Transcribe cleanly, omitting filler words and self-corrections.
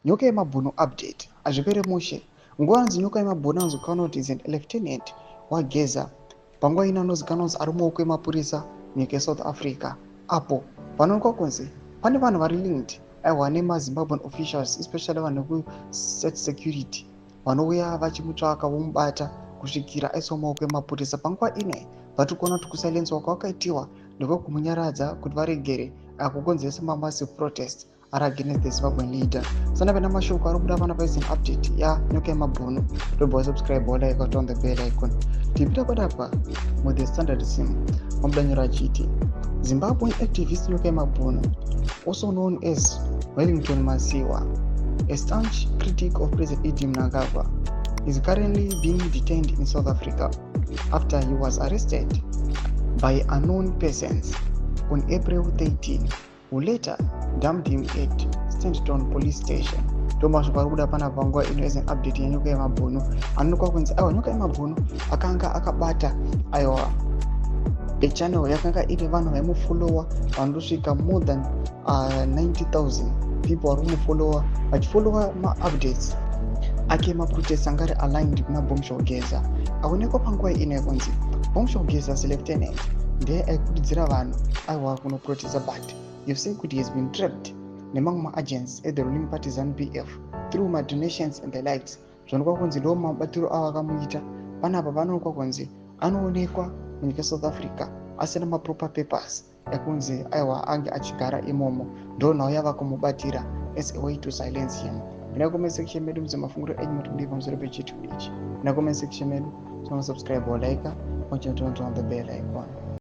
nyoka yemabhunu update azvipere mushe. Nguva nzi nyoka yemabhunu anozivikanwa kuti is an lieutenant wageza panguva ino anozivikanwa kuti ari mumaoko emapurisa munyika yeSouth Africa, apo panoonekwa kunzi pane vanhu vari linked aiwa nemazimbabwean officials especially vanhu vekuSecurity vanouya vachimutsvaka vomubata kusvikira aiswa mumaoko emapurisa. Panguva ine vatiri kuona kuti kusailenswa kwakaitiwa ndekwekunyaradza kuti varegere kukonzeresa mamassive protest ari against the Zimbabwean leader. Sana pena mashoko ari kuda panapa is an update nyoka yemabhunu. Don't subscribe or like on the bell icon. Tipita padapa with the standard sim mabudanyiro achiti Zimbabwean activist nyoka yemabhunu, also known as Wellington Masiwa, a staunch critic of President Idi Mnangagwa, is currently being detained in South Africa after he was arrested by unknown persons on April 13, who later dumped him at Standton police station. Tomashoko ari kuda pana panguva ino as an update yenyoka yemabhunu. Anoonekwa kunzi aiwa nyoka yemabhunu akanga akabata aiwa channel yakanga ine vanhu vaimufollowa vanotosvika more than 90,000 people vari kumufollowa vachifollowa maupdates ake maprotest anga ari aligned kuna Bombshell Geza. Aonekwa panguva ino kunzi Bombshell Geza as lieutenant ndiye aikurudzira vanhu aiwa kunoprotesta, but you've seen kuti he has been trapped nemamwe maagents at the ruling party ZANU-PF through my donations and the likes. Zvinoonekwa kunzi ndo mabatiro avo akamuita. Panapa panoonekwa kunzi anoonekwa munyika South Africa asina maproper papers ekunzi aiwa ange achigara imomo, ndo nhau yava kumubatira as a way to silence him. Ina comment section medu muzamafunguro enyu mutumbi pamusoro pechitu ichi. Ina comment section medu subscribe or like on the bell icon.